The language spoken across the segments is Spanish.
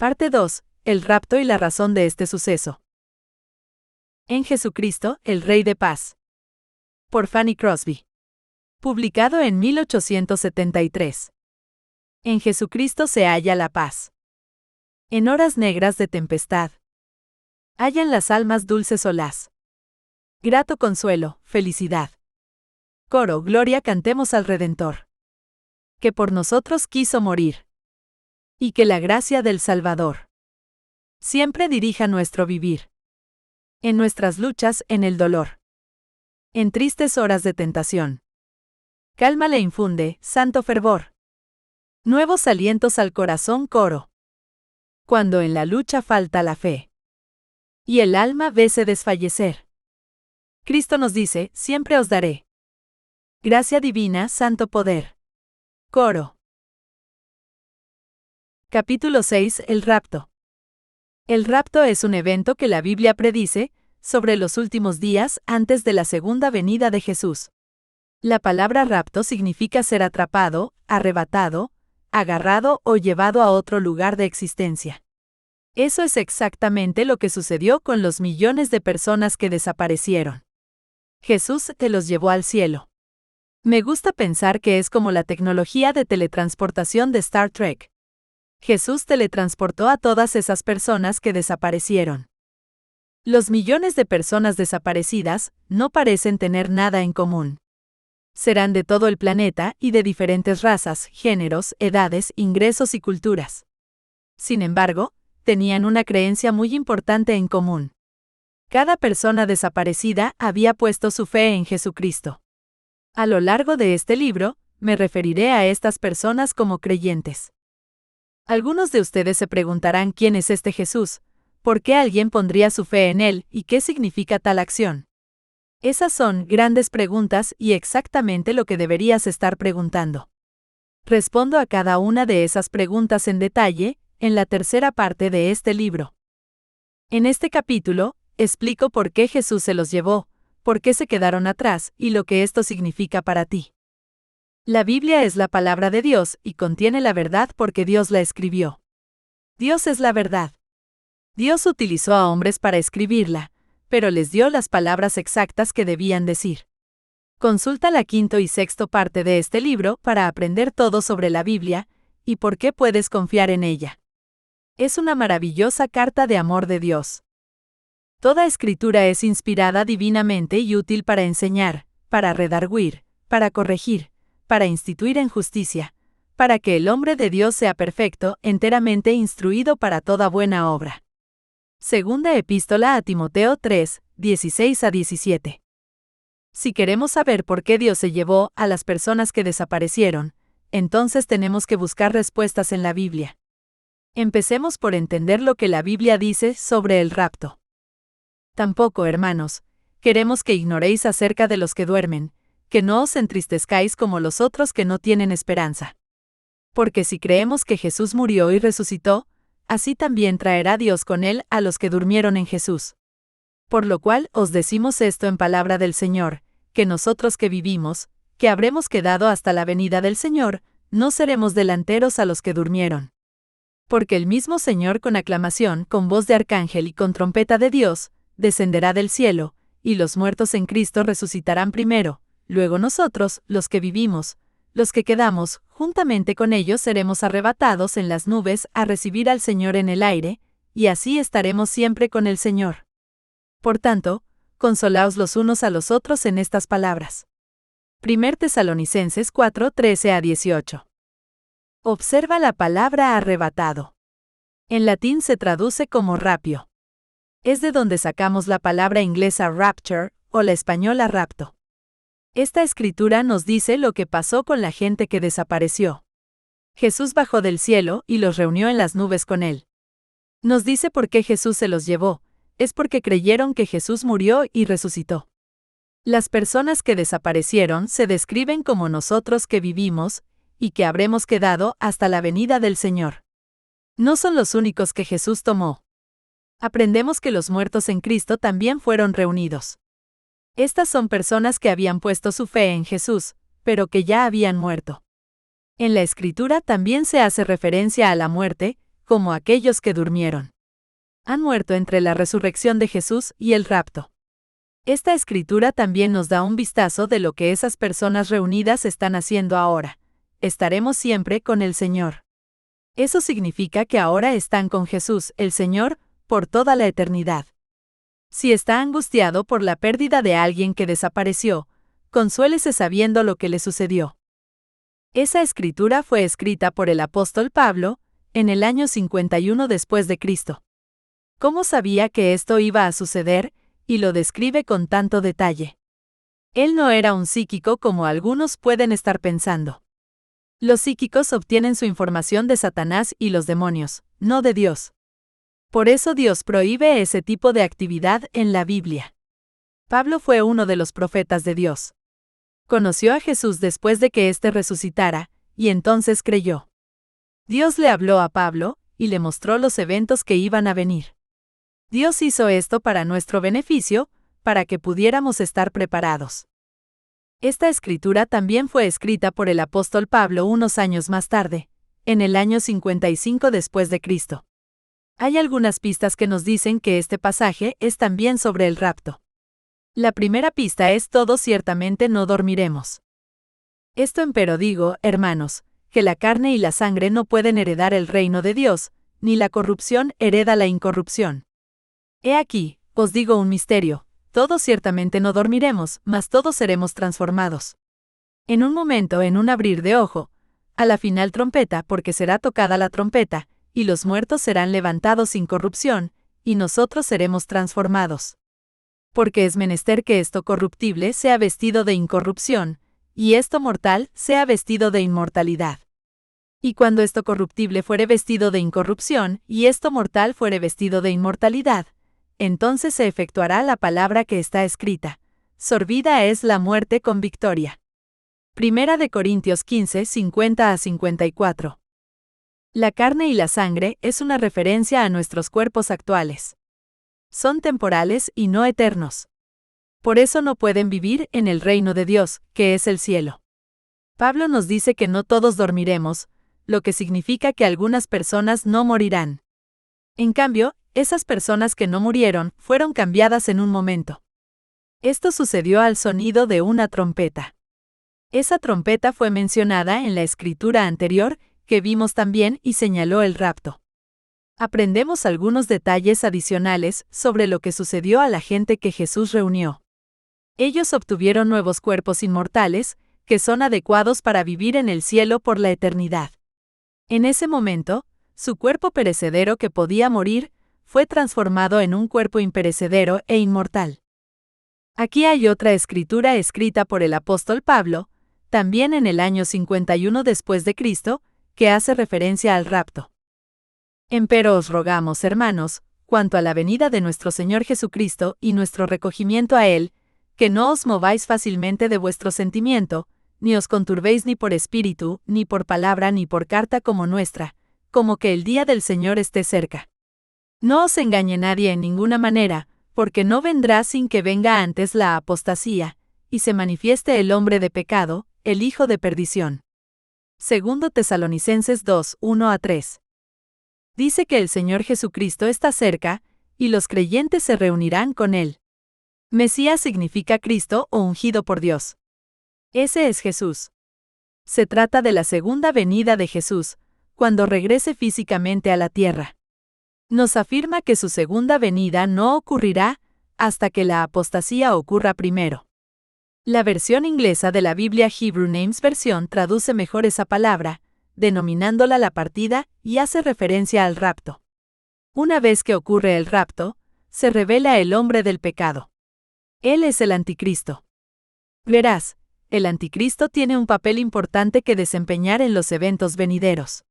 Parte 2. El rapto y la razón de este suceso. En Jesucristo, el Rey de Paz. Por Fanny Crosby. Publicado en 1873. En Jesucristo se halla la paz. En horas negras de tempestad, hallan las almas dulce solaz. Grato consuelo, felicidad. Coro, gloria cantemos al Redentor, que por nosotros quiso morir. Y que la gracia del Salvador siempre dirija nuestro vivir. En nuestras luchas, en el dolor. En tristes horas de tentación. Calma le infunde, santo fervor. Nuevos alientos al corazón, coro. Cuando en la lucha falta la fe. Y el alma vese desfallecer. Cristo nos dice, siempre os daré. Gracia divina, santo poder. Coro. Capítulo 6. El rapto. El rapto es un evento que la Biblia predice sobre los últimos días antes de la segunda venida de Jesús. La palabra rapto significa ser atrapado, arrebatado, agarrado o llevado a otro lugar de existencia. Eso es exactamente lo que sucedió con los millones de personas que desaparecieron. Jesús te los llevó al cielo. Me gusta pensar que es como la tecnología de teletransportación de Star Trek. Jesús teletransportó a todas esas personas que desaparecieron. Los millones de personas desaparecidas no parecen tener nada en común. Serán de todo el planeta y de diferentes razas, géneros, edades, ingresos y culturas. Sin embargo, tenían una creencia muy importante en común. Cada persona desaparecida había puesto su fe en Jesucristo. A lo largo de este libro, me referiré a estas personas como creyentes. Algunos de ustedes se preguntarán quién es este Jesús, por qué alguien pondría su fe en él y qué significa tal acción. Esas son grandes preguntas y exactamente lo que deberías estar preguntando. Respondo a cada una de esas preguntas en detalle, en la tercera parte de este libro. En este capítulo, explico por qué Jesús se los llevó, por qué se quedaron atrás y lo que esto significa para ti. La Biblia es la palabra de Dios y contiene la verdad porque Dios la escribió. Dios es la verdad. Dios utilizó a hombres para escribirla, pero les dio las palabras exactas que debían decir. Consulta la quinta y sexta parte de este libro para aprender todo sobre la Biblia y por qué puedes confiar en ella. Es una maravillosa carta de amor de Dios. Toda escritura es inspirada divinamente y útil para enseñar, para redarguir, para corregir, para instituir en justicia, para que el hombre de Dios sea perfecto, enteramente instruido para toda buena obra. Segunda Epístola a Timoteo 3, 16 a 17. Si queremos saber por qué Dios se llevó a las personas que desaparecieron, entonces tenemos que buscar respuestas en la Biblia. Empecemos por entender lo que la Biblia dice sobre el rapto. Tampoco, hermanos, queremos que ignoréis acerca de los que duermen, que no os entristezcáis como los otros que no tienen esperanza. Porque si creemos que Jesús murió y resucitó, así también traerá Dios con él a los que durmieron en Jesús. Por lo cual os decimos esto en palabra del Señor, que nosotros que vivimos, que habremos quedado hasta la venida del Señor, no seremos delanteros a los que durmieron. Porque el mismo Señor con aclamación, con voz de arcángel y con trompeta de Dios, descenderá del cielo, y los muertos en Cristo resucitarán primero. Luego nosotros, los que vivimos, los que quedamos, juntamente con ellos seremos arrebatados en las nubes a recibir al Señor en el aire, y así estaremos siempre con el Señor. Por tanto, consolaos los unos a los otros en estas palabras. 1 Tesalonicenses 4, 13 a 18. Observa la palabra arrebatado. En latín se traduce como rapio. Es de donde sacamos la palabra inglesa rapture o la española rapto. Esta escritura nos dice lo que pasó con la gente que desapareció. Jesús bajó del cielo y los reunió en las nubes con él. Nos dice por qué Jesús se los llevó, es porque creyeron que Jesús murió y resucitó. Las personas que desaparecieron se describen como nosotros que vivimos, y que habremos quedado hasta la venida del Señor. No son los únicos que Jesús tomó. Aprendemos que los muertos en Cristo también fueron reunidos. Estas son personas que habían puesto su fe en Jesús, pero que ya habían muerto. En la Escritura también se hace referencia a la muerte, como aquellos que durmieron. Han muerto entre la resurrección de Jesús y el rapto. Esta escritura también nos da un vistazo de lo que esas personas reunidas están haciendo ahora. Estaremos siempre con el Señor. Eso significa que ahora están con Jesús, el Señor, por toda la eternidad. Si está angustiado por la pérdida de alguien que desapareció, consuélese sabiendo lo que le sucedió. Esa escritura fue escrita por el apóstol Pablo, en el año 51 después de Cristo. ¿Cómo sabía que esto iba a suceder? Y lo describe con tanto detalle. Él no era un psíquico como algunos pueden estar pensando. Los psíquicos obtienen su información de Satanás y los demonios, no de Dios. Por eso Dios prohíbe ese tipo de actividad en la Biblia. Pablo fue uno de los profetas de Dios. Conoció a Jesús después de que éste resucitara, y entonces creyó. Dios le habló a Pablo, y le mostró los eventos que iban a venir. Dios hizo esto para nuestro beneficio, para que pudiéramos estar preparados. Esta escritura también fue escrita por el apóstol Pablo unos años más tarde, en el año 55 después de Cristo. Hay algunas pistas que nos dicen que este pasaje es también sobre el rapto. La primera pista es: todos ciertamente no dormiremos. Esto empero digo, hermanos, que la carne y la sangre no pueden heredar el reino de Dios, ni la corrupción hereda la incorrupción. He aquí, os digo un misterio: todos ciertamente no dormiremos, mas todos seremos transformados. En un momento, en un abrir de ojo, a la final trompeta, porque será tocada la trompeta, y los muertos serán levantados sin corrupción, y nosotros seremos transformados. Porque es menester que esto corruptible sea vestido de incorrupción, y esto mortal sea vestido de inmortalidad. Y cuando esto corruptible fuere vestido de incorrupción, y esto mortal fuere vestido de inmortalidad, entonces se efectuará la palabra que está escrita: sorbida es la muerte con victoria. Primera de Corintios 15, 50-54. La carne y la sangre es una referencia a nuestros cuerpos actuales. Son temporales y no eternos. Por eso no pueden vivir en el reino de Dios, que es el cielo. Pablo nos dice que no todos dormiremos, lo que significa que algunas personas no morirán. En cambio, esas personas que no murieron fueron cambiadas en un momento. Esto sucedió al sonido de una trompeta. Esa trompeta fue mencionada en la escritura anterior, que vimos también, y señaló el rapto. Aprendemos algunos detalles adicionales sobre lo que sucedió a la gente que Jesús reunió. Ellos obtuvieron nuevos cuerpos inmortales, que son adecuados para vivir en el cielo por la eternidad. En ese momento, su cuerpo perecedero que podía morir, fue transformado en un cuerpo imperecedero e inmortal. Aquí hay otra escritura escrita por el apóstol Pablo, también en el año 51 después de Cristo, que hace referencia al rapto. Empero os rogamos, hermanos, cuanto a la venida de nuestro Señor Jesucristo y nuestro recogimiento a Él, que no os mováis fácilmente de vuestro sentimiento, ni os conturbéis ni por espíritu, ni por palabra, ni por carta como nuestra, como que el día del Señor esté cerca. No os engañe nadie en ninguna manera, porque no vendrá sin que venga antes la apostasía, y se manifieste el hombre de pecado, el hijo de perdición. Segundo Tesalonicenses 2, 1-3. Dice que el Señor Jesucristo está cerca, y los creyentes se reunirán con Él. Mesías significa Cristo o ungido por Dios. Ese es Jesús. Se trata de la segunda venida de Jesús, cuando regrese físicamente a la tierra. Nos afirma que su segunda venida no ocurrirá hasta que la apostasía ocurra primero. La versión inglesa de la Biblia Hebrew Names Version traduce mejor esa palabra, denominándola la partida, y hace referencia al rapto. Una vez que ocurre el rapto, se revela el hombre del pecado. Él es el anticristo. Verás, el anticristo tiene un papel importante que desempeñar en los eventos venideros.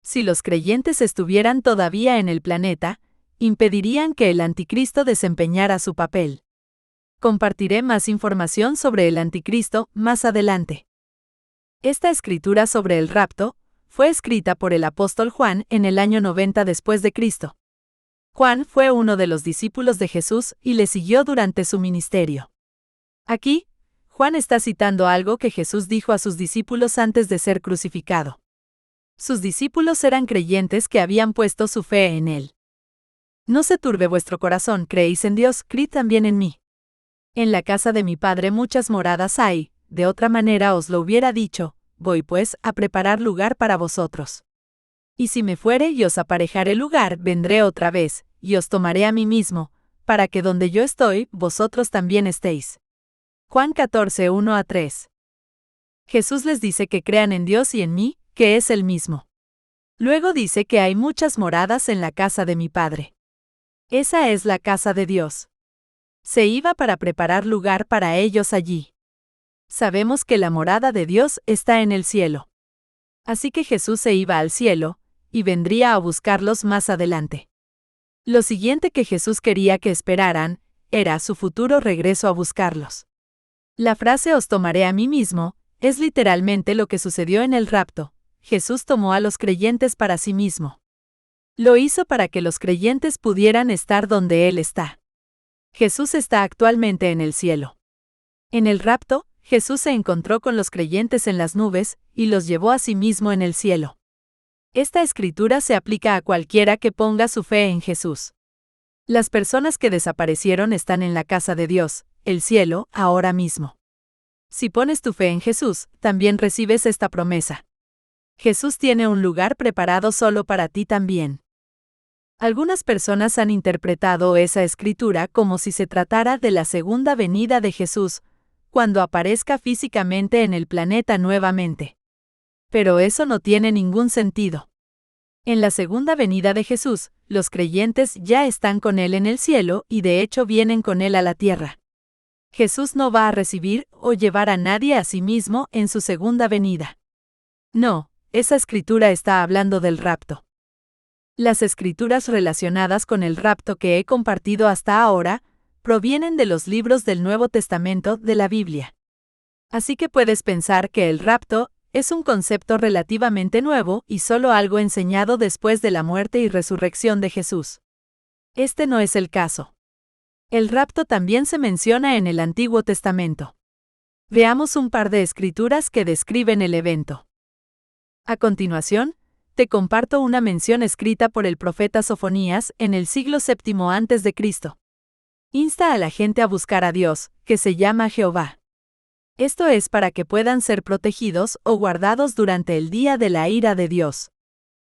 Si los creyentes estuvieran todavía en el planeta, impedirían que el anticristo desempeñara su papel. Compartiré más información sobre el anticristo más adelante. Esta escritura sobre el rapto fue escrita por el apóstol Juan en el año 90 después de Cristo. Juan fue uno de los discípulos de Jesús y le siguió durante su ministerio. Aquí, Juan está citando algo que Jesús dijo a sus discípulos antes de ser crucificado. Sus discípulos eran creyentes que habían puesto su fe en Él. No se turbe vuestro corazón, creéis en Dios, creed también en mí. En la casa de mi Padre muchas moradas hay, de otra manera os lo hubiera dicho, voy pues a preparar lugar para vosotros. Y si me fuere y os aparejare lugar, vendré otra vez, y os tomaré a mí mismo, para que donde yo estoy, vosotros también estéis. Juan 14, 1-3. Jesús les dice que crean en Dios y en mí, que es el mismo. Luego dice que hay muchas moradas en la casa de mi Padre. Esa es la casa de Dios. Se iba para preparar lugar para ellos allí. Sabemos que la morada de Dios está en el cielo. Así que Jesús se iba al cielo, y vendría a buscarlos más adelante. Lo siguiente que Jesús quería que esperaran, era su futuro regreso a buscarlos. La frase «os tomaré a mí mismo» es literalmente lo que sucedió en el rapto. Jesús tomó a los creyentes para sí mismo. Lo hizo para que los creyentes pudieran estar donde Él está. Jesús está actualmente en el cielo. En el rapto, Jesús se encontró con los creyentes en las nubes, y los llevó a sí mismo en el cielo. Esta escritura se aplica a cualquiera que ponga su fe en Jesús. Las personas que desaparecieron están en la casa de Dios, el cielo, ahora mismo. Si pones tu fe en Jesús, también recibes esta promesa. Jesús tiene un lugar preparado solo para ti también. Algunas personas han interpretado esa escritura como si se tratara de la segunda venida de Jesús, cuando aparezca físicamente en el planeta nuevamente. Pero eso no tiene ningún sentido. En la segunda venida de Jesús, los creyentes ya están con Él en el cielo y de hecho vienen con Él a la tierra. Jesús no va a recibir o llevar a nadie a sí mismo en su segunda venida. No, esa escritura está hablando del rapto. Las escrituras relacionadas con el rapto que he compartido hasta ahora provienen de los libros del Nuevo Testamento de la Biblia. Así que puedes pensar que el rapto es un concepto relativamente nuevo y solo algo enseñado después de la muerte y resurrección de Jesús. Este no es el caso. El rapto también se menciona en el Antiguo Testamento. Veamos un par de escrituras que describen el evento. A continuación, te comparto una mención escrita por el profeta Sofonías en el siglo VII a.C. Insta a la gente a buscar a Dios, que se llama Jehová. Esto es para que puedan ser protegidos o guardados durante el día de la ira de Dios.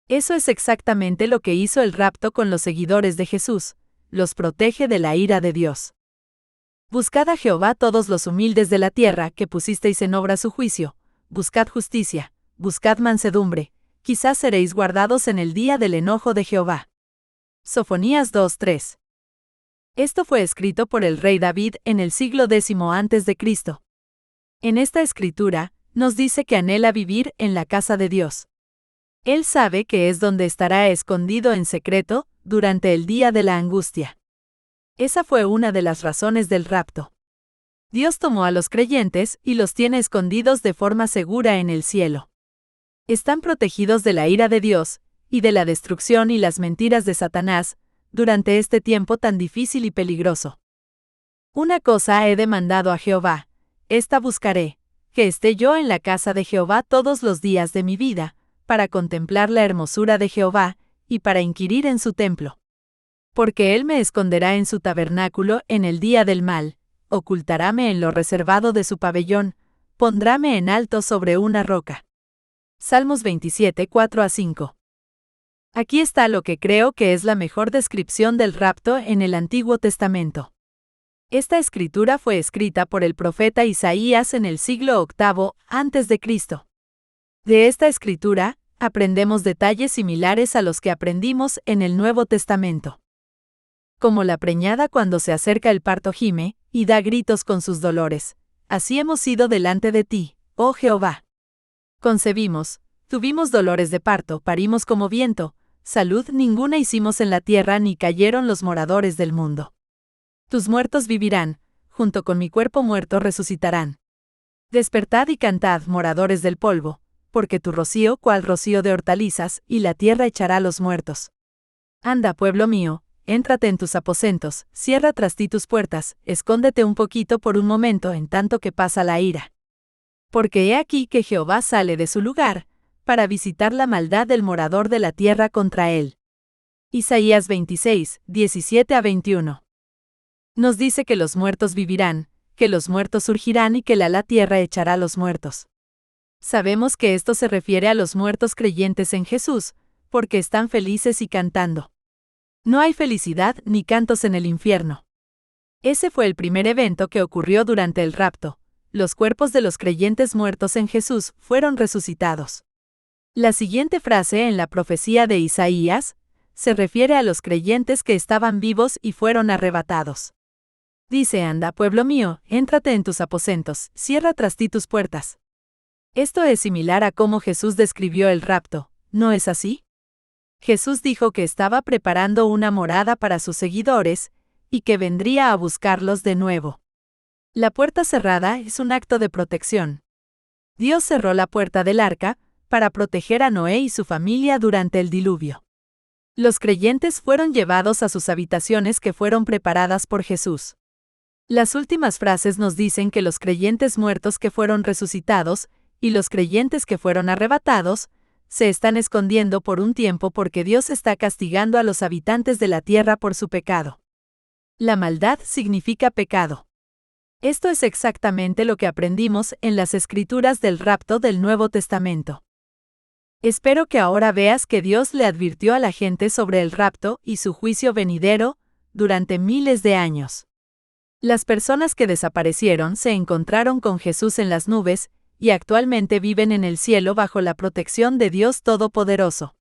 Eso es exactamente lo que hizo el rapto con los seguidores de Jesús. Los protege de la ira de Dios. Buscad a Jehová todos los humildes de la tierra que pusisteis en obra su juicio. Buscad justicia, buscad mansedumbre, quizás seréis guardados en el día del enojo de Jehová. Sofonías 2:3. Esto fue escrito por el rey David en el siglo X a.C. En esta escritura, nos dice que anhela vivir en la casa de Dios. Él sabe que es donde estará escondido en secreto, durante el día de la angustia. Esa fue una de las razones del rapto. Dios tomó a los creyentes y los tiene escondidos de forma segura en el cielo. Están protegidos de la ira de Dios, y de la destrucción y las mentiras de Satanás, durante este tiempo tan difícil y peligroso. Una cosa he demandado a Jehová, esta buscaré, que esté yo en la casa de Jehová todos los días de mi vida, para contemplar la hermosura de Jehová, y para inquirir en su templo. Porque Él me esconderá en su tabernáculo en el día del mal, ocultaráme en lo reservado de su pabellón, pondráme en alto sobre una roca. Salmos 27, 4-5. Aquí está lo que creo que es la mejor descripción del rapto en el Antiguo Testamento. Esta escritura fue escrita por el profeta Isaías en el siglo VIII a.C. De esta escritura, aprendemos detalles similares a los que aprendimos en el Nuevo Testamento. Como la preñada cuando se acerca el parto gime, y da gritos con sus dolores, así hemos sido delante de ti, oh Jehová. Concebimos, tuvimos dolores de parto, parimos como viento, salud ninguna hicimos en la tierra ni cayeron los moradores del mundo. Tus muertos vivirán, junto con mi cuerpo muerto resucitarán. Despertad y cantad, moradores del polvo, porque tu rocío cual rocío de hortalizas, y la tierra echará los muertos. Anda, pueblo mío, éntrate en tus aposentos, cierra tras ti tus puertas, escóndete un poquito por un momento en tanto que pasa la ira. Porque he aquí que Jehová sale de su lugar, para visitar la maldad del morador de la tierra contra él. Isaías 26, 17 a 21. Nos dice que los muertos vivirán, que los muertos surgirán y que la tierra echará a los muertos. Sabemos que esto se refiere a los muertos creyentes en Jesús, porque están felices y cantando. No hay felicidad ni cantos en el infierno. Ese fue el primer evento que ocurrió durante el rapto. Los cuerpos de los creyentes muertos en Jesús fueron resucitados. La siguiente frase en la profecía de Isaías se refiere a los creyentes que estaban vivos y fueron arrebatados. Dice: anda, pueblo mío, éntrate en tus aposentos, cierra tras ti tus puertas. Esto es similar a cómo Jesús describió el rapto, ¿no es así? Jesús dijo que estaba preparando una morada para sus seguidores, y que vendría a buscarlos de nuevo. La puerta cerrada es un acto de protección. Dios cerró la puerta del arca para proteger a Noé y su familia durante el diluvio. Los creyentes fueron llevados a sus habitaciones que fueron preparadas por Jesús. Las últimas frases nos dicen que los creyentes muertos que fueron resucitados y los creyentes que fueron arrebatados se están escondiendo por un tiempo porque Dios está castigando a los habitantes de la tierra por su pecado. La maldad significa pecado. Esto es exactamente lo que aprendimos en las escrituras del rapto del Nuevo Testamento. Espero que ahora veas que Dios le advirtió a la gente sobre el rapto y su juicio venidero durante miles de años. Las personas que desaparecieron se encontraron con Jesús en las nubes y actualmente viven en el cielo bajo la protección de Dios Todopoderoso.